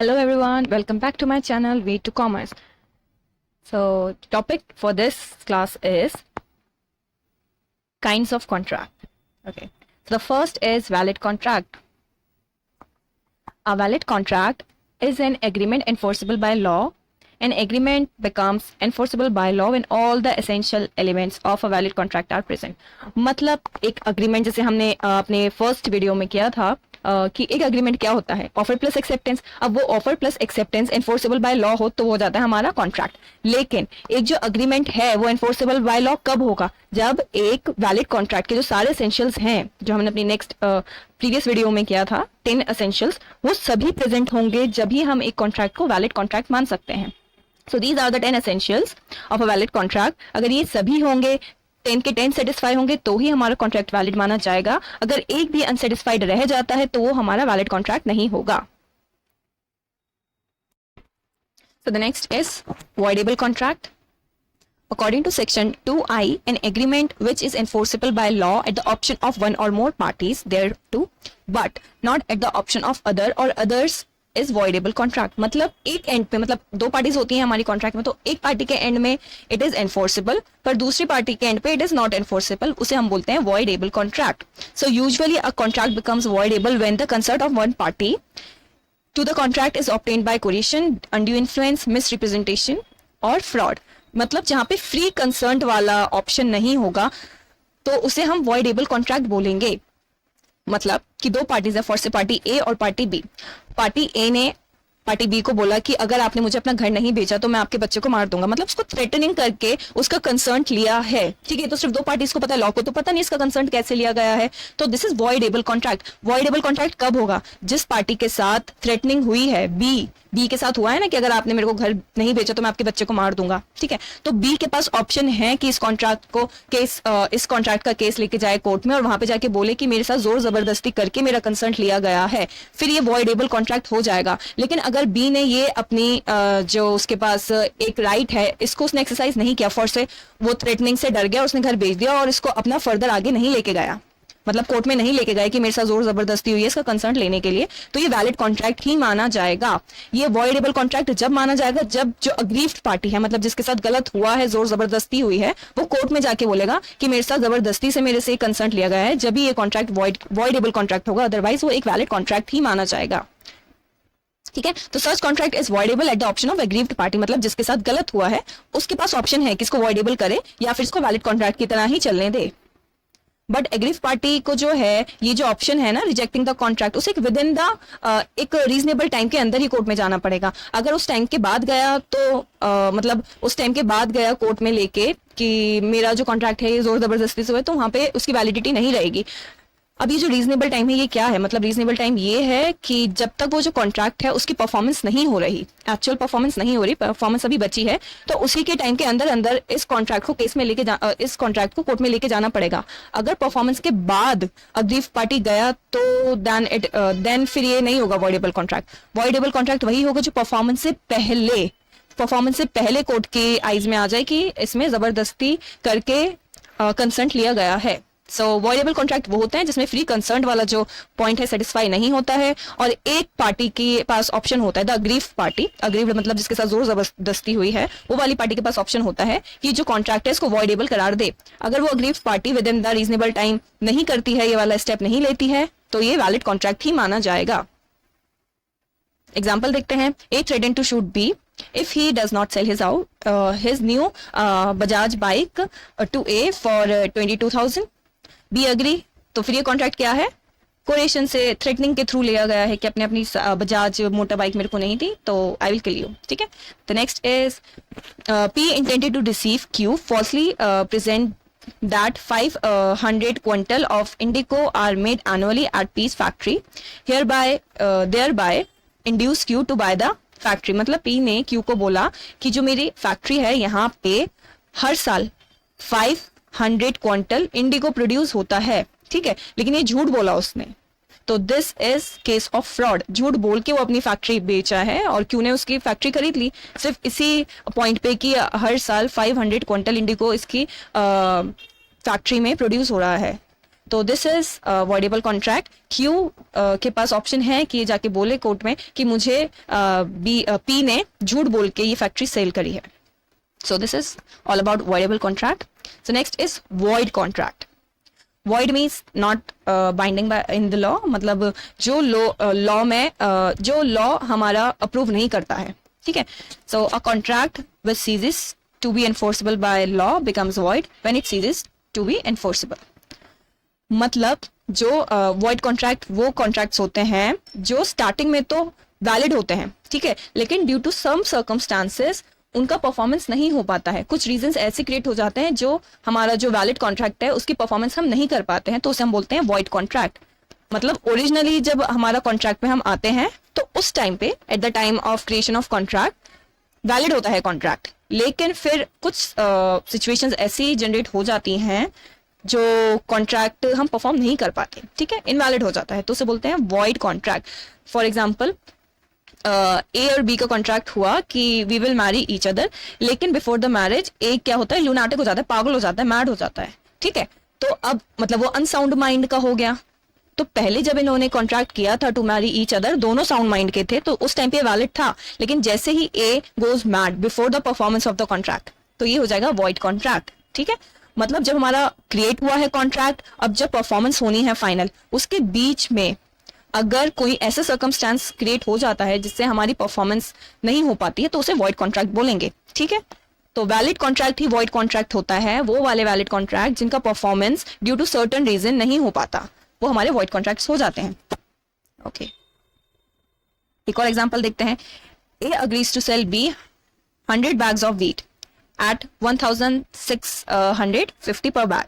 Hello everyone, welcome back to my channel Way to Commerce. So topic for this class is kinds of contract. Okay, so the first is valid contract. A valid contract is an agreement enforceable by law. An agreement becomes enforceable by law when all the essential elements of a valid contract are present. मतलब एक agreement जैसे हमने अपने first video में किया था कि एक agreement क्या होता है, offer plus acceptance. अब वो offer plus acceptance enforceable by law हो तो वो हो जाता है हमारा contract. लेकिन एक जो agreement है वो enforceable by law कब होगा? जब एक valid contract के जो सारे essentials हैं जो हमने अपनी next प्रीवियस वीडियो में किया था 10 essentials, वो सभी प्रेजेंट होंगे जब ही हम एक कॉन्ट्रैक्ट को वैलिड कॉन्ट्रैक्ट मान सकते हैं. So these are the 10 essentials of a valid contract. अगर ये सभी होंगे 10 के 10 सेटिस्फाई होंगे तो ही हमारा कॉन्ट्रैक्ट वैलिड माना जाएगा. अगर एक भी अनसेटिस्फाइड रह जाता है तो वो हमारा वैलिड कॉन्ट्रैक्ट नहीं होगा. So the next is voidable contract. According to section 2I, an agreement which is enforceable by law at the option of one or more parties thereto, but not at the option of other or others is voidable contract. मतलब एक and पे, मतलब दो parties होती हैं हमारी contract में, तो एक पार्टी के एंड में इट इज एनफोर्सेबल पर दूसरी पार्टी के एंड पे इट इज नॉट एनफोर्सेबल. उसे हम बोलते हैं voidable contract. So usually a contract becomes voidable when the consent of one party to the contract is obtained by coercion, undue influence, misrepresentation और fraud. मतलब जहां पे फ्री कंसर्न वाला option नहीं होगा तो उसे हम वॉइडेबल कॉन्ट्रैक्ट बोलेंगे. मतलब कि दो पार्टीज है, फॉर पार्टी ए और पार्टी बी. पार्टी ए ने पार्टी बी को बोला कि अगर आपने मुझे अपना घर नहीं बेचा तो मैं आपके बच्चे को मार दूंगा. मतलब उसको थ्रेटनिंग करके उसका कंसर्न लिया है. ठीक है, तो सिर्फ दो पार्टीज को पता है, लॉ को तो पता नहीं इसका कंसर्न कैसे लिया गया है. तो this is voidable contract. Voidable contract कब होगा? जिस पार्टी के साथ थ्रेटनिंग हुई है, बी के साथ हुआ है ना कि अगर आपने मेरे को घर नहीं बेचा तो मैं आपके बच्चे को मार दूंगा. ठीक है, तो बी के पास ऑप्शन है कि इस कॉन्ट्रैक्ट को इस कॉन्ट्रैक्ट का केस लेके जाए कोर्ट में और वहां पे जाके बोले कि मेरे साथ जोर जबरदस्ती करके मेरा कंसर्न लिया गया है, फिर ये वॉइडेबल कॉन्ट्रैक्ट हो जाएगा. लेकिन अगर बी ने ये अपनी जो उसके पास एक राइट है इसको उसने एक्सरसाइज नहीं किया, फॉर से वो थ्रेटनिंग से डर गया, उसने घर बेच दिया और इसको अपना फर्दर आगे नहीं लेके गया, मतलब कोर्ट में नहीं लेके गए कि मेरे साथ जोर जबरदस्ती हुई है इसका कंसर्न लेने के लिए, तो ये वैलिड कॉन्ट्रैक्ट ही माना जाएगा. ये वॉइडेबल कॉन्ट्रैक्ट जब माना जाएगा जब जो अग्रीव्ड पार्टी है, मतलब जिसके साथ गलत हुआ है, जोर जबरदस्ती हुई है, वो कोर्ट में जाके बोलेगा कि मेरे साथ जबरदस्ती से मेरे से कंसर्न लिया गया है, जब भी ये कॉन्ट्रैक्ट वॉइडेबल कॉन्ट्रैक्ट होगा. अदरवाइज वो एक वैलिड कॉन्ट्रैक्ट ही माना जाएगा. ठीक है, तो सच contract is voidable at the option of aggrieved party. मतलब जिसके साथ गलत हुआ है उसके पास ऑप्शन है कि इसको वॉइडेबल करे या फिर इसको वैलिड कॉन्ट्रैक्ट की तरह ही चलने दे. बट एग्रीव पार्टी को जो है ये जो ऑप्शन है ना रिजेक्टिंग द कॉन्ट्रैक्ट, उसे विद इन द एक रीजनेबल टाइम के अंदर ही कोर्ट में जाना पड़ेगा. अगर उस टाइम के बाद गया तो मतलब उस टाइम के बाद गया कोर्ट में लेके कि मेरा जो कॉन्ट्रैक्ट है ये जोर जबरदस्ती से हुआ, तो वहां पे उसकी वैलिडिटी नहीं रहेगी. अब ये जो रीजनेबल टाइम है ये क्या है? मतलब रीजनेबल टाइम ये है कि जब तक वो जो कॉन्ट्रैक्ट है उसकी परफॉर्मेंस नहीं हो रही, एक्चुअल परफॉर्मेंस नहीं हो रही, परफॉर्मेंस अभी बची है, तो उसी के टाइम के अंदर अंदर इस कॉन्ट्रैक्ट को केस में लेके इस कॉन्ट्रैक्ट को कोर्ट में लेके जाना पड़ेगा. अगर परफॉर्मेंस के बाद अग्रीव पार्टी गया तो देन फिर ये नहीं होगा वॉइडेबल कॉन्ट्रैक्ट. वॉइडेबल कॉन्ट्रैक्ट वही होगा जो परफॉर्मेंस से पहले कोर्ट के आइज में आ जाए कि इसमें जबरदस्ती करके कंसेंट लिया गया है. सो वॉइडेबल कॉन्ट्रैक्ट वो होते हैं जिसमें फ्री कंसर्न वाला जो पॉइंट है सेटिस्फाई नहीं होता है और एक पार्टी के पास ऑप्शन होता है, द अग्रीव पार्टी, अग्रीव मतलब जिसके साथ जोर जबरदस्ती हुई है, वो वाली पार्टी के पास ऑप्शन होता है कि जो कॉन्ट्रैक्ट है इसको वॉइडेबल करार दे. अगर वो aggrieved party with in the reasonable time नहीं करती है, ये वाला स्टेप नहीं लेती है, तो ये वैलिड कॉन्ट्रैक्ट ही माना जाएगा. एग्जाम्पल देखते हैं. A threatened to shoot B if he does not sell his new Bajaj bike to A for 22,000. B agree, तो फिर ये कॉन्ट्रैक्ट क्या है? कोरेशन से थ्रेटनिंग के थ्रू लिया गया है कि अपनी बजाज मोटर बाइक मेरे को नहीं दी तो आई विल किल यू. ठीक है, the next is P intended to deceive Q falsely present that 500 quintal of indigo are made annually at P's factory, thereby induce Q to buy the factory. मतलब P ने Q को बोला कि जो मेरी factory है यहाँ पे हर साल 500 क्विंटल इंडिगो प्रोड्यूस होता है. ठीक है, लेकिन ये झूठ बोला उसने, तो this is case of fraud. झूठ बोल के वो अपनी फैक्ट्री बेचा है और क्यों ने उसकी फैक्ट्री खरीद ली सिर्फ इसी पॉइंट पे कि हर साल 500 क्विंटल इंडिगो इसकी फैक्ट्री में प्रोड्यूस हो रहा है. तो this is voidable contract. Q के पास ऑप्शन है कि ये जाके बोले कोर्ट में कि मुझे पी ने झूठ बोल के ये फैक्ट्री सेल करी है। So this is all about voidable contract. So next is void contract. Void means not binding by in the law, मतलब जो लॉ में जो लॉ हमारा अप्रूव नहीं करता है, ठीक है। So a contract which ceases to be enforceable by law becomes void when it ceases to be enforceable. मतलब जो वॉइड कॉन्ट्रैक्ट वो कॉन्ट्रैक्ट्स होते हैं जो स्टार्टिंग में तो वैलिड होते हैं, ठीक है, लेकिन ड्यू टू सम सर्कमस्टांसेस उनका परफॉर्मेंस नहीं हो पाता है। कुछ रीजंस ऐसे क्रिएट हो जाते हैं जो हमारा जो वैलिड कॉन्ट्रैक्ट है उसकी परफॉर्मेंस हम नहीं कर पाते हैं, तो उसे हम बोलते हैं वॉइड कॉन्ट्रैक्ट। मतलब ओरिजिनली जब हमारा कॉन्ट्रैक्ट में हम आते हैं तो उस टाइम पे at the time of creation of contract valid होता है कॉन्ट्रैक्ट, लेकिन फिर कुछ सिचुएशंस ऐसी जनरेट हो जाती हैं जो कॉन्ट्रैक्ट हम परफॉर्म नहीं कर पाते, ठीक है, इनवैलिड हो जाता है, तो उसे बोलते हैं void contract. For example A और बी का कॉन्ट्रैक्ट हुआ कि we will marry each other, लेकिन बिफोर द मैरिज ए क्या होता है, लूनाटिक हो जाता है, पागल हो जाता है, मैड हो जाता है, ठीक है। तो अब मतलब वो अनसाउंड माइंड का हो गया। तो पहले जब इन्होंने कॉन्ट्रैक्ट किया था टू मैरी ईच अदर, दोनों साउंड माइंड के थे, तो उस टाइम पे वैलिड था, लेकिन जैसे ही A goes mad before the performance of the contract, तो ये हो जाएगा वॉइड कॉन्ट्रैक्ट, ठीक है। मतलब जब हमारा क्रिएट हुआ है कॉन्ट्रैक्ट, अब जब परफॉर्मेंस होनी है फाइनल, उसके बीच में अगर कोई ऐसा सर्कमस्टांस क्रिएट हो जाता है जिससे हमारी परफॉर्मेंस नहीं हो पाती है, तो उसे वॉइड कॉन्ट्रैक्ट बोलेंगे, ठीक है। तो वैलिड कॉन्ट्रैक्ट ही वॉइड कॉन्ट्रैक्ट होता है, वो वाले वैलिड कॉन्ट्रैक्ट जिनका performance due to certain reason नहीं हो पाता, वो हमारे वॉइड कॉन्ट्रैक्ट्स हो जाते हैं। ओके, एक और एग्जांपल देखते हैं। A agrees to sell B 100 bags of wheat at 1650 per bag.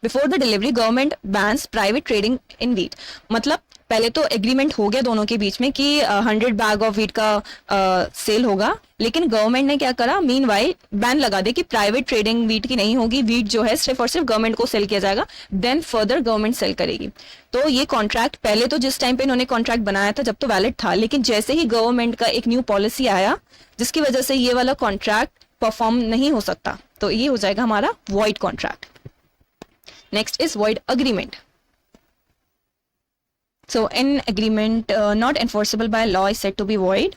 Before the delivery, government bans private trading in wheat. मतलब पहले तो एग्रीमेंट हो गया दोनों के बीच में कि 100 बैग ऑफ व्हीट का सेल होगा, लेकिन गवर्नमेंट ने क्या करा, मीन वाइल बैन लगा दे कि प्राइवेट ट्रेडिंग व्हीट की नहीं होगी, व्हीट जो है सिर्फ और सिर्फ गवर्नमेंट को सेल किया जाएगा, देन फर्दर गवर्नमेंट सेल करेगी। तो ये कॉन्ट्रैक्ट पहले तो जिस टाइम पे इन्होंने कॉन्ट्रैक्ट बनाया था जब तो वैलिड था, लेकिन जैसे ही गवर्नमेंट का एक न्यू पॉलिसी आया जिसकी वजह से ये वाला कॉन्ट्रैक्ट परफॉर्म नहीं हो सकता, तो ये हो जाएगा हमारा void contract. Next is void agreement. So an agreement not enforceable by law is said to be void.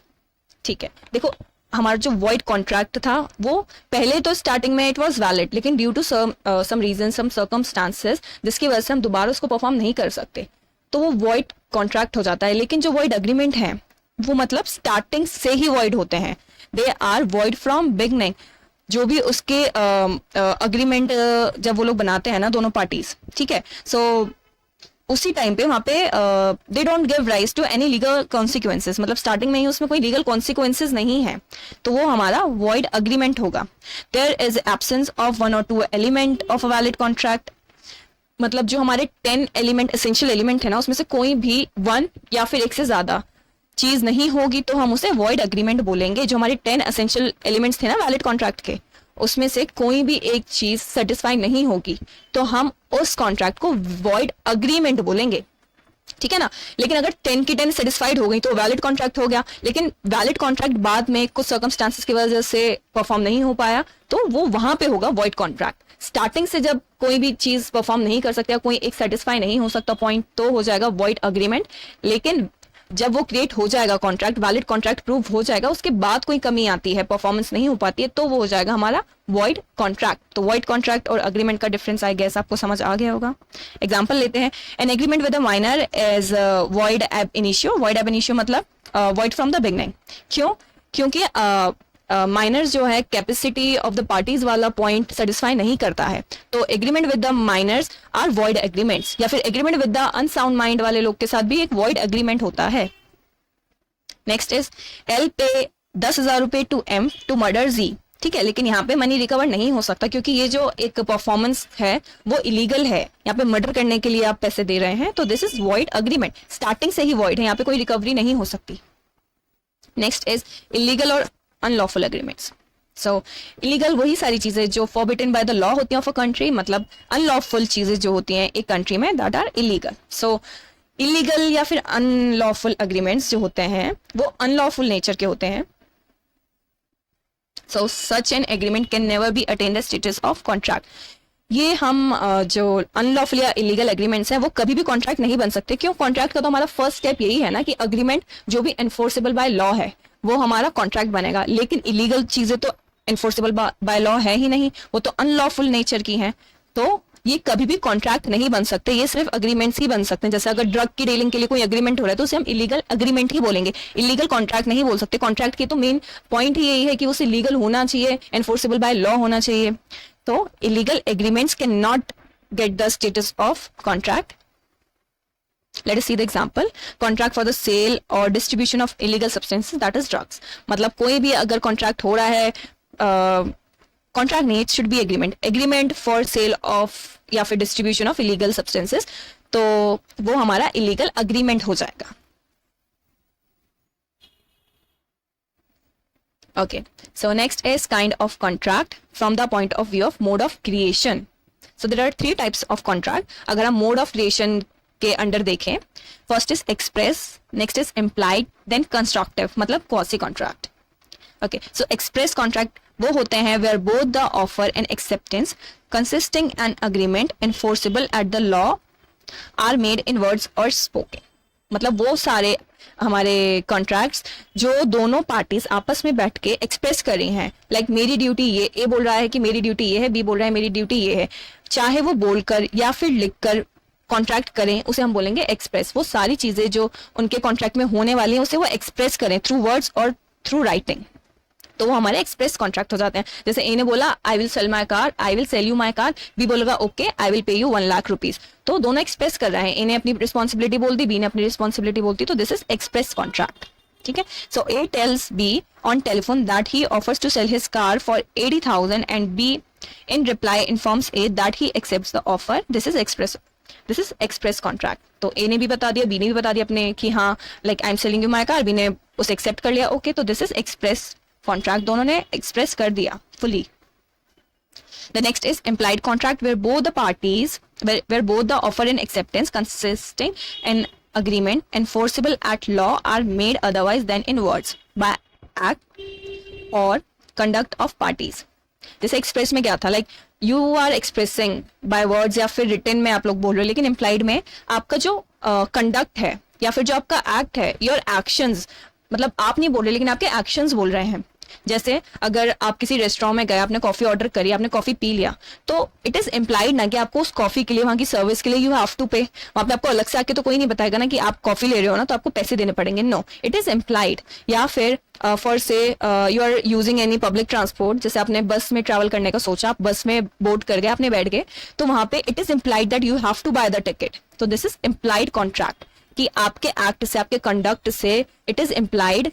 ठीक है, देखो हमारा जो void contract था वो पहले तो स्टार्टिंग में it was valid, लेकिन due to some reasons, some circumstances जिसकी वजह से हम दोबारा उसको परफॉर्म नहीं कर सकते, तो वो void contract हो जाता है। लेकिन जो void agreement है वो मतलब स्टार्टिंग से ही void होते हैं, they are void from beginning। जो भी उसके अग्रीमेंट जब वो लोग बनाते हैं ना दोनों पार्टीज, ठीक है, सो उसी टाइम पे वहां पे they don't give rise to any legal consequences, मतलब स्टार्टिंग में ही उसमें कोई लीगल कॉन्सिक्वेंसेज नहीं है, तो वो हमारा वॉइड अग्रीमेंट होगा। There is absence of 1 or 2 element of a valid contract, मतलब जो हमारे 10 एलिमेंट एसेंशियल एलिमेंट है ना उसमें से कोई भी 1 या फिर एक से ज्यादा चीज नहीं होगी तो हम उसे वॉइड अग्रीमेंट बोलेंगे। जो हमारे 10 एसेंशियल एलिमेंट्स थे ना वैलिड कॉन्ट्रैक्ट के, उसमें से कोई भी एक चीज सेटिस्फाई नहीं होगी तो हम उस कॉन्ट्रैक्ट को वॉइड अग्रीमेंट बोलेंगे, ठीक है ना। लेकिन अगर 10 की 10 सेटिस्फाइड हो गई तो वैलिड कॉन्ट्रैक्ट हो गया, लेकिन वैलिड कॉन्ट्रैक्ट बाद में कुछ सर्कमस्टांसेस की वजह से परफॉर्म नहीं हो पाया तो वो वहां पे होगा वॉइड कॉन्ट्रैक्ट। स्टार्टिंग से जब कोई भी चीज परफॉर्म नहीं कर सकता, कोई एक सेटिस्फाई नहीं हो सकता पॉइंट, तो हो जाएगा वॉइड अग्रीमेंट। लेकिन जब वो क्रिएट हो जाएगा कॉन्ट्रैक्ट, वैलिड कॉन्ट्रैक्ट प्रूव हो जाएगा, उसके बाद कोई कमी आती है, परफॉर्मेंस नहीं हो पाती है, तो वो हो जाएगा हमारा वॉइड कॉन्ट्रैक्ट। तो वॉइड कॉन्ट्रैक्ट और अग्रीमेंट का डिफरेंस आई गेस आपको समझ आ गया होगा। एग्जांपल लेते हैं, an agreement with a minor is void ab initio. Void ab initio मतलब वॉइड फ्रॉम द बिगनिंग। क्यों? क्योंकि माइनर्स जो है कैपेसिटी ऑफ द पार्टीज वाला पॉइंट सेटिस्फाई नहीं करता है, तो agreement with the minors are void agreements. या फिर agreement with the unsound mind वाले लोग के साथ भी एक वॉइड एग्रीमेंट होता है। नेक्स्ट इज एल पे 10,000 रुपए टू एम टू मर्डर जी, ठीक है, लेकिन यहाँ पे मनी रिकवर नहीं हो सकता क्योंकि ये जो एक परफॉर्मेंस है वो इलीगल है। यहाँ पे मर्डर करने के लिए आप पैसे दे रहे हैं, तो this is void agreement, starting से ही वॉइड है, यहाँ पे कोई रिकवरी नहीं हो सकती। नेक्स्ट इज इलीगल और अनलॉफुल एग्रीमेंट्स। सो इलीगल वही सारी चीजें जो फॉरबिडन बाय द लॉ होती हैं ऑफ अ कंट्री, मतलब अनलॉफुल चीजें जो होती हैं एक कंट्री में, that are illegal. So illegal या फिर अनलॉफुल एग्रीमेंट्स जो होते हैं वो अनलॉफुल नेचर के होते हैं। So such an agreement can never be attain the status of contract. ये हम जो अनलॉफुल या इलीगल एग्रीमेंट्स हैं वो कभी भी कॉन्ट्रैक्ट नहीं बन सकते। क्यों? कॉन्ट्रैक्ट का तो हमारा फर्स्ट स्टेप यही है ना कि अग्रीमेंट जो भी एनफोर्सेबल बाय लॉ है वो हमारा कॉन्ट्रैक्ट बनेगा, लेकिन इलीगल चीजें तो एनफोर्सेबल बाय लॉ है ही नहीं, वो तो अनलॉफुल नेचर की हैं, तो ये कभी भी कॉन्ट्रैक्ट नहीं बन सकते, ये सिर्फ अग्रीमेंट्स ही बन सकते हैं। जैसे अगर ड्रग की डीलिंग के लिए कोई अग्रीमेंट हो रहा है तो उसे हम इलीगल अग्रीमेंट ही बोलेंगे, इलीगल कॉन्ट्रैक्ट नहीं बोल सकते। कॉन्ट्रैक्ट की तो मेन पॉइंट ही यही है कि उसे लीगल होना चाहिए, एनफोर्सेबल बाय लॉ होना चाहिए। तो illegal agreements cannot get the status of contract. Let us see the example. Contract for the sale or distribution of illegal substances, that is drugs. मतलब कोई भी अगर contract हो रहा है, contract नहीं, it should be agreement for sale of या फिर distribution of illegal substances, तो वो हमारा illegal agreement हो जाएगा। Okay, so next is kind of contract from the point of view of mode of creation. So there are three types of contract. अगर हम mode of creation के under देखें, first is express, next is implied, then constructive, मतलब quasi contract. Okay, so express contract वो होते हैं where both the offer and acceptance consisting an agreement enforceable at the law are made in words or spoken. मतलब वो सारे हमारे contracts जो दोनों पार्टीज आपस में बैठ के एक्सप्रेस कर रही हैं, लाइक मेरी ड्यूटी ये, ए बोल रहा है कि मेरी ड्यूटी ये है, बी बोल रहा है मेरी ड्यूटी ये है, चाहे वो बोलकर या फिर लिखकर कॉन्ट्रैक्ट करें, उसे हम बोलेंगे एक्सप्रेस। वो सारी चीजें जो उनके कॉन्ट्रैक्ट में होने वाली हैं उसे वो एक्सप्रेस करें थ्रू वर्ड्स और थ्रू राइटिंग, तो वो हमारे एक्सप्रेस कॉन्ट्रैक्ट हो जाते हैं। जैसे ए ने बोला I will sell my car, I will sell you my car, B बोलेगा okay I will pay you 1 lakh rupees, तो दोनों एक्सप्रेस कर रहे हैं, ए ने अपनी रिस्पॉन्सिबिलिटी बोल दी, बी ने अपनी रिस्पॉन्सिबिलिटी बोलती, तो दिस इज एक्सप्रेस कॉन्ट्रैक्ट। ठीक है, so A tells B on telephone that he offers to sell his car for 80,000 and B in reply informs A that he accepts the offer, this is express contract. तो A ने भी बता दिया, B ने भी बता दिया अपने कि हाँ like I am selling you my car, B ने उसे एक्सेप्ट कर लिया, ओके, तो दिस इज एक्सप्रेस कॉन्ट्रैक्ट, दोनों ने एक्सप्रेस कर दिया fully. The next is implied contract where both the parties, where both the offer and acceptance consisting an agreement enforceable at law are made otherwise than in words by act or conduct of parties. जैसे express में क्या था, like you are expressing by words या फिर written में आप लोग बोल रहे हो, लेकिन इम्प्लाइड में आपका जो कंडक्ट है या फिर जो आपका एक्ट है, योर एक्शंस, मतलब आप नहीं बोल रहे लेकिन आपके एक्शंस बोल रहे हैं। जैसे अगर आप किसी रेस्टोरेंट में गए, आपने कॉफी ऑर्डर करी, आपने कॉफी पी लिया, तो इट इज इम्प्लाइड ना कि आपको उस कॉफी के लिए, वहां की सर्विस के लिए यू हैव टू पे। वहां पे आपको अलग से आके तो कोई नहीं बताएगा ना कि आप कॉफी ले रहे हो ना तो आपको पैसे देने पड़ेंगे, नो, इट इज इम्प्लाइड। या फिर for say you are using any public transport, जैसे आपने बस में ट्रैवल करने का सोचा, आप बस में बोर्ड कर गए, आपने बैठ गए, तो वहां पे it is implied that you have to buy the ticket, तो दिस इज इम्प्लाइड कॉन्ट्रैक्ट, कि आपके एक्ट से, आपके कंडक्ट से इट इज इम्प्लाइड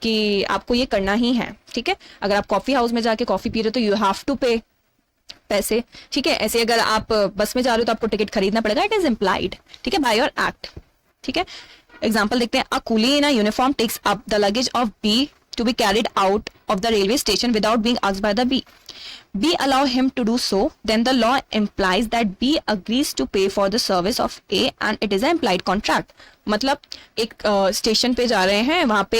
कि आपको ये करना ही है। ठीक है, अगर आप कॉफी हाउस में जाके कॉफी पी रहे हो तो यू हैव टू पे पैसे। ठीक है, ऐसे अगर आप बस में जा रहे हो तो आपको टिकट खरीदना पड़ेगा, इट इज इम्प्लाइड, ठीक है, बाय योर एक्ट। ठीक है, एग्जाम्पल देखते हैं, a coolie in a uniform takes up the luggage of B to be carried out of the railway station without being asked by the B. B allow him to do so, then the law implies that B agrees to pay for the service of A and it is an implied contract. मतलब एक station पे जा रहे हैं, वहां पे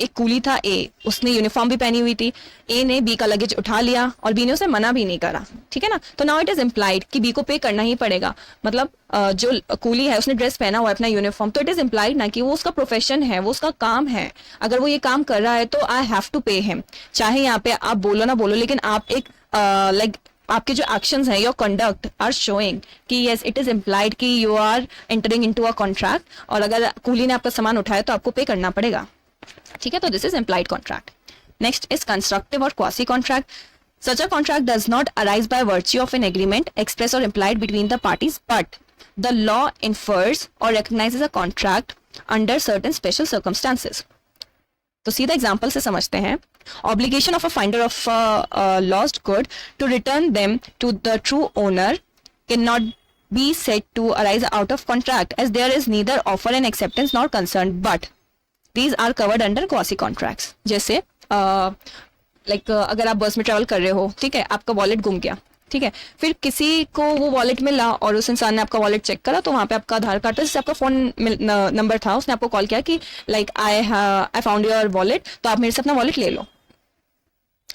एक coolie था ए, उसने यूनिफॉर्म भी पहनी हुई थी, ए ने बी का लगेज उठा लिया और बी ने उसे मना भी नहीं करा। ठीक है ना, तो नाउ इट इज इम्प्लाइड कि बी को पे करना ही पड़ेगा। मतलब जो कूली है उसने ड्रेस पहना हुआ है अपना यूनिफॉर्म, तो इट इज इम्प्लाइड ना कि वो उसका प्रोफेशन है, वो उसका काम है, अगर वो ये काम कर रहा है तो I have to pay him. चाहे यहाँ पे आप बोलो ना बोलो, लेकिन आप एक लाइक आपके जो एक्शंस हैं, योर कंडक्ट आर शोइंग कि यस इट इज इम्प्लाइड कि you are entering into a contract, और अगर कूली ने आपका सामान उठाया तो आपको पे करना पड़ेगा। ठीक है, तो this is implied contract. Next is constructive और quasi contract. Such a contract does not arise by virtue of an agreement express or implied between the parties, but the law infers or recognizes a contract under certain special circumstances. तो सीधा example से समझते हैं, obligation of a finder of lost good to return them to the true owner can not be said to arise out of contract as there is neither offer and acceptance not concern, but these are covered under quasi contracts. जैसे like अगर आप बस में travel कर रहे हो, ठीक है, आपका वॉलेट गुम गया, ठीक है, फिर किसी को वो वॉलेट मिला और उस इंसान ने आपका वॉलेट चेक करा, तो वहाँ पे आपका आधार कार्ड था, जिससे आपका फोन नंबर था, उसने आपको कॉल किया कि like I found your wallet, तो आप मेरे से अपना वॉलेट ले लो।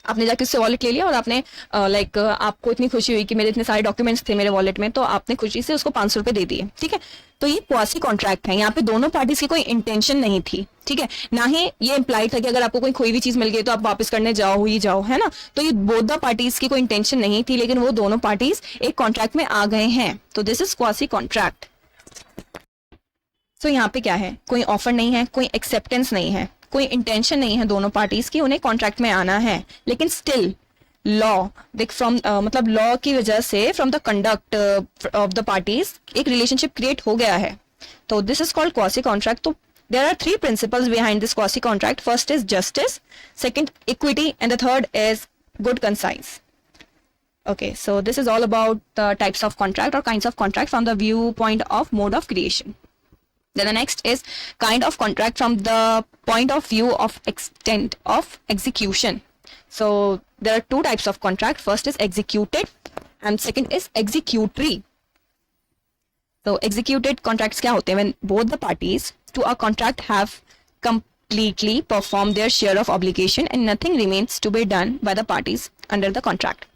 आपने जाके उससे वॉलेट ले लिया और आपने लाइक आपको इतनी खुशी हुई कि मेरे इतने सारे डॉक्यूमेंट्स थे मेरे वॉलेट में, तो आपने खुशी से उसको 500 रुपए दे दिए, ठीक है। तो ये क्वासी कॉन्ट्रैक्ट है, यहाँ पे दोनों पार्टीज की कोई इंटेंशन नहीं थी, ठीक है, ना ही ये इम्प्लाइड था कि अगर आपको कोई खोई हुई चीज मिल गई तो आप वापस करने जाओ ही जाओ, है ना। तो ये बोथ द पार्टीज की कोई इंटेंशन नहीं थी, लेकिन वो दोनों पार्टीज एक कॉन्ट्रैक्ट में आ गए हैं, तो दिस इज क्वासी कॉन्ट्रैक्ट। सो यहाँ पे क्या है, कोई ऑफर नहीं है, कोई एक्सेप्टेंस नहीं है, कोई इंटेंशन नहीं है दोनों पार्टीज की उन्हें कॉन्ट्रैक्ट में आना है, लेकिन स्टिल लॉ देख फ्रॉम मतलब लॉ की वजह से from the conduct of the parties एक रिलेशनशिप क्रिएट हो गया है, तो this is called quasi contract. तो there are 3 principles behind this quasi contract. First is justice, second equity, and the third is good conscience. Okay, so this is all about the types of contract or kinds of contract from the viewpoint of mode of creation. Then the next is kind of contract from the point of view of extent of execution. So there are 2 types of contract. First is executed and second is executory. So executed contracts क्या होते हैं? When both the parties to a contract have completely performed their share of obligation and nothing remains to be done by the parties under the contract.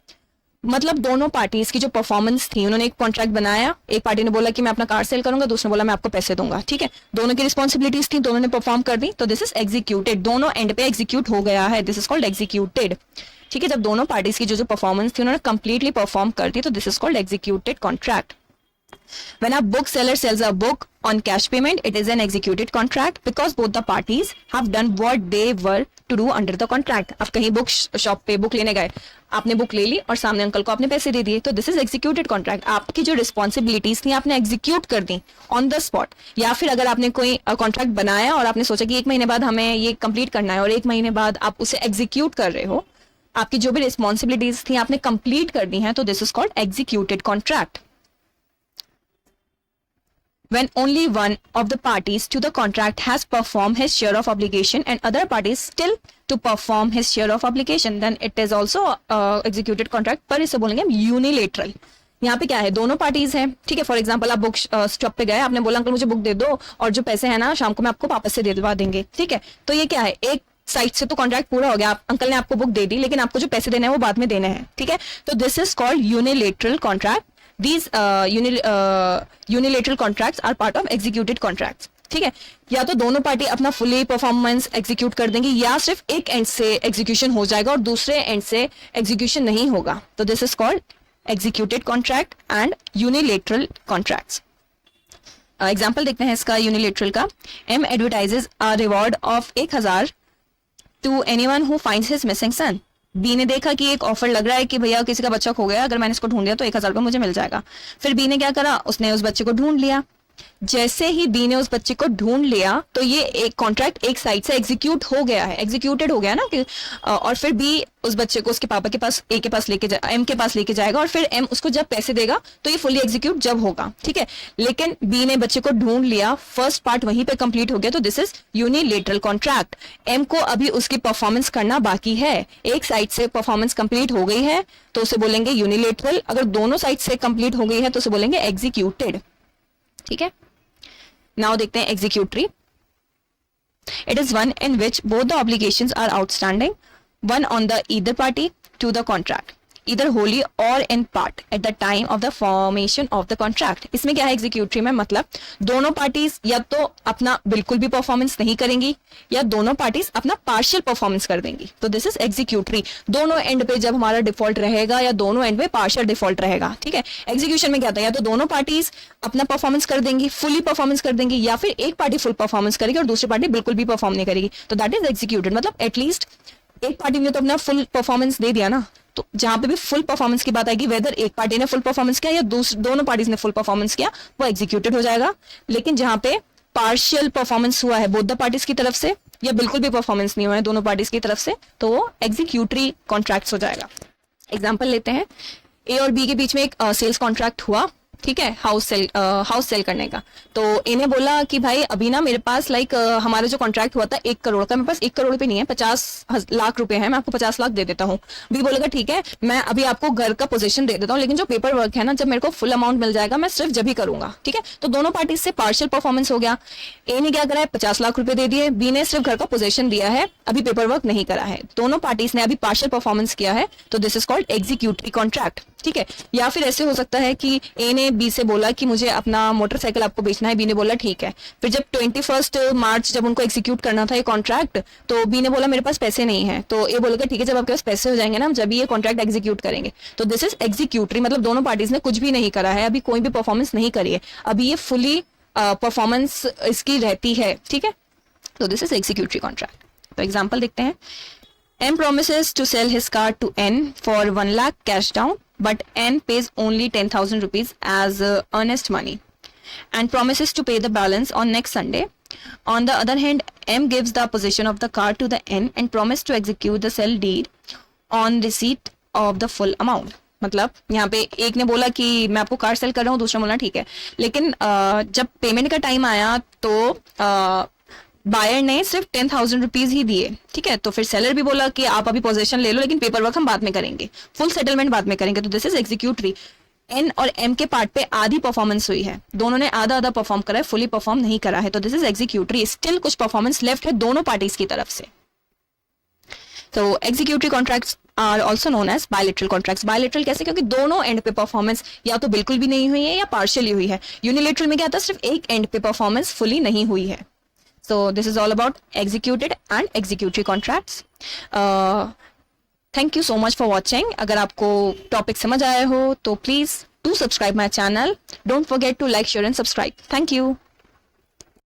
मतलब दोनों parties की जो performance थी, उन्होंने एक कॉन्ट्रैक्ट बनाया, एक पार्टी ने बोला कि मैं अपना कार सेल करूंगा, दूसरे ने बोला मैं आपको पैसे दूंगा, ठीक है, दोनों की रिस्पॉन्सिबिलिटीज थी, दोनों ने परफॉर्म कर दी, तो दिस इज एग्जीक्यूटेड, दोनों एंड पे एग्जीक्यूट हो गया है, दिस इज कॉल्ड एग्जीक्यूटेड, ठीक है। जब दोनों पार्टीज की जो परफॉर्मेंस थी उन्होंने कंप्लीटली परफॉर्म कर दी, तो this is called executed contract. When a bookseller sells a book on cash payment, it is an executed contract because both the parties have done what they were to do under the contract. आप कहीं book shop पे book लेने गए, आपने book ले ली और सामने uncle को आपने पैसे दे दिए, तो दिस इज एग्जीक्यूटेड कॉन्ट्रैक्ट। आपकी जो रिस्पॉन्सिबिलिटीज थी आपने एग्जीक्यूट कर दी ऑन द स्पॉट। या फिर अगर आपने कोई कॉन्ट्रैक्ट बनाया और आपने सोचा कि 1 महीने बाद हमें ये कंप्लीट करना है और 1 महीने बाद आप उसे एग्जीक्यूट कर रहे हो, आपकी जो भी रिस्पॉन्सिबिलिटीज थी आपने कंप्लीट कर दी हैं, तो this is called executed contract. When only one of the parties to the contract has performed his share of obligation and other parties still to perform his share of obligation, then it is also executed contract, पर इसे बोलेंगे हम unilateral। यहाँ पे क्या है, दोनों parties हैं, ठीक है। फॉर एग्जाम्पल आप बुक स्टॉप पे गए, आपने बोला अंकल मुझे बुक दे दो और जो पैसे हैं ना शाम को मैं आपको वापस से दे दवा देंगे, ठीक है। तो ये क्या है, एक साइड से तो कॉन्ट्रैक्ट पूरा हो गया, आप अंकल ने आपको बुक दे दी, लेकिन आपको जो पैसे देने हैं वो बाद में देने हैं, ठीक है। तो this is called unilateral contract. These unilateral contracts are part of executed contracts, ठीक है। या तो दोनों पार्टी अपना फुली परफॉर्मेंस एग्जीक्यूट कर देंगी, या सिर्फ एक एंड से एग्जीक्यूशन हो जाएगा और दूसरे एंड से एग्जीक्यूशन नहीं होगा, तो this is called executed contract and unilateral contracts. Example देखते हैं इसका यूनिलेटरल का। M advertises a reward of 1000 to anyone who finds his missing son. B ने देखा कि एक ऑफर लग रहा है कि भैया किसी का बच्चा खो गया, अगर मैंने इसको ढूंढ लिया तो 1000 रुपये मुझे मिल जाएगा। फिर बी ने क्या करा, उसने उस बच्चे को ढूंढ लिया। जैसे ही बी ने उस बच्चे को ढूंढ लिया तो ये एक कॉन्ट्रैक्ट एक साइड से एग्जीक्यूट हो गया है, एग्जीक्यूटेड हो गया ना कि और फिर बी उस बच्चे को उसके पापा के पास एम के पास लेके जाएगा और फिर एम उसको जब पैसे देगा तो ये फुली एग्जीक्यूट जब होगा, ठीक है। लेकिन बी ने बच्चे को ढूंढ लिया, फर्स्ट पार्ट वहीं पे कंप्लीट हो गया, तो this is unilateral contract. M को अभी उसकी परफॉर्मेंस करना बाकी है, एक साइड से परफॉर्मेंस कंप्लीट हो गई है तो उसे बोलेंगे यूनिलेटरल, अगर दोनों साइड से कंप्लीट हो गई है तो उसे बोलेंगे एग्जीक्यूटेड, ठीक है। नाउ देखते हैं executory. It is one in which both the obligations are outstanding, one on the either party to the contract, either wholly or in part at the time of the formation of the contract। इसमें क्या है executory में, मतलब दोनों parties या तो अपना बिल्कुल भी परफॉर्मेंस नहीं करेंगी या दोनों पार्टीज अपना पार्शियल परफॉर्मेंस कर देंगी, तो दिस इज एग्जीक्यूटरी। दोनों एंड पे जब हमारा डिफॉल्ट रहेगा या दोनों एंड पे पार्शियल डिफॉल्ट रहेगा, ठीक है। एग्जीक्यूशन में क्या था, या तो दोनों पार्टीज अपना परफॉर्मेंस कर देंगी, फुली परफॉर्मेंस कर देंगी, या फिर एक पार्टी फुल परफॉर्मेंस करेगी और दूसरी पार्टी बिल्कुल भी परफॉर्म नहीं करेगी, तो दैट इज एग्जीक्यूटेड। मतलब एटलीस्ट एक पार्टी ने तो अपना फुल परफॉर्मेंस दे दिया ना, तो जहां पे भी फुल परफॉर्मेंस की बात आएगी, वेदर एक पार्टी ने फुल परफॉर्मेंस किया या दोनों पार्टीज ने फुल परफॉर्मेंस किया, वो एग्जीक्यूटेड हो जाएगा। लेकिन जहां पे पार्शियल परफॉर्मेंस हुआ है बोथ द पार्टीज की तरफ से या बिल्कुल भी परफॉर्मेंस नहीं हुआ है दोनों पार्टीज की तरफ से, तो वो एग्जीक्यूटरी कॉन्ट्रैक्ट्स हो जाएगा। एग्जाम्पल लेते हैं, ए और बी के बीच में एक सेल्स कॉन्ट्रैक्ट हुआ, ठीक है, हाउस सेल करने का। तो ए ने बोला कि भाई अभी ना मेरे पास हमारा जो कॉन्ट्रैक्ट हुआ था 1 करोड़ का, मेरे पास 1 करोड़ रुपए नहीं है, 50 लाख रुपए है, मैं आपको 50 लाख दे देता हूँ। बी बोलेगा ठीक है, मैं अभी आपको घर का पोजीशन दे देता हूँ, लेकिन जो पेपर वर्क है ना, जब मेरे को फुल अमाउंट मिल जाएगा मैं सिर्फ जब ही करूंगा। ठीक है, तो दोनों पार्टी से पार्शियल परफॉर्मेंस हो गया। ए ने क्या करा है, 50 लाख रुपए दे दिए, बी ने सिर्फ घर का पोजीशन दिया है, अभी पेपर वर्क नहीं करा है। दोनों पार्टीज ने अभी पार्शियल परफॉर्मेंस किया है, तो this is called executory contract. ठीक है, या फिर ऐसे हो सकता है कि ए ने बी से बोला कि मुझे अपना मोटरसाइकिल आपको बेचना है, बी ने बोला ठीक है। फिर जब 21 मार्च जब उनको एग्जीक्यूट करना था ये कॉन्ट्रैक्ट, तो बी ने बोला मेरे पास पैसे नहीं है, तो ए बोलेगा ठीक है, जब आपके पास पैसे हो जाएंगे ना, जब ये कॉन्ट्रैक्ट एग्जीक्यूट करेंगे। तो दिस इज एग्जीक्यूटरी, मतलब दोनों पार्टीज ने कुछ भी नहीं करा है, अभी कोई भी परफॉर्मेंस नहीं करी है, अभी ये फुली परफॉर्मेंस इसकी रहती है। ठीक है, तो दिस इज एग्जीक्यूटरी कॉन्ट्रैक्ट। तो एग्जाम्पल देखते हैं। M promises to sell his car to N for 1 lakh cash down, but N pays only 10,000 rupees as earnest money and promises to pay the balance on next Sunday. On the other hand, M gives the possession of the car to the N and promises to execute the sell deed on receipt of the full amount. मतलब यहाँ पे एक ने बोला कि मैं आपको car cell कर रहा हूँ, दूसरा बोला ठीक है, लेकिन जब पेमेंट का टाइम आया तो बायर ने सिर्फ 10,000 रुपीज ही दिए। ठीक है, तो फिर सेलर भी बोला कि आप अभी पोजीशन ले लो, लेकिन पेपर वर्क हम बाद में करेंगे, फुल सेटलमेंट बाद में करेंगे। तो दिस इज एग्जीक्यूटरी। एन और एम के पार्ट पे आधी परफॉर्मेंस हुई है, दोनों ने आधा आधा परफॉर्म करा है, फुली परफॉर्म नहीं करा है, तो दिस इज एग्जीक्यूटरी। स्टिल कुछ परफॉर्मेंस लेफ्ट है दोनों पार्टीज की तरफ से। तो executory contracts are also known as bilateral contracts. Bilateral कैसे, क्योंकि दोनों एंड पे परफॉर्मेंस या तो बिल्कुल भी नहीं हुई है या पार्शियली हुई है। यूनिलैटरल में क्या था, सिर्फ एक एंड पे परफॉर्मेंस फुली नहीं हुई है। So this is all about executed and executory contracts. Thank you so much for watching. अगर आपको टॉपिक समझ आया हो तो please do subscribe my channel. Don't forget to like, share and subscribe. Thank you.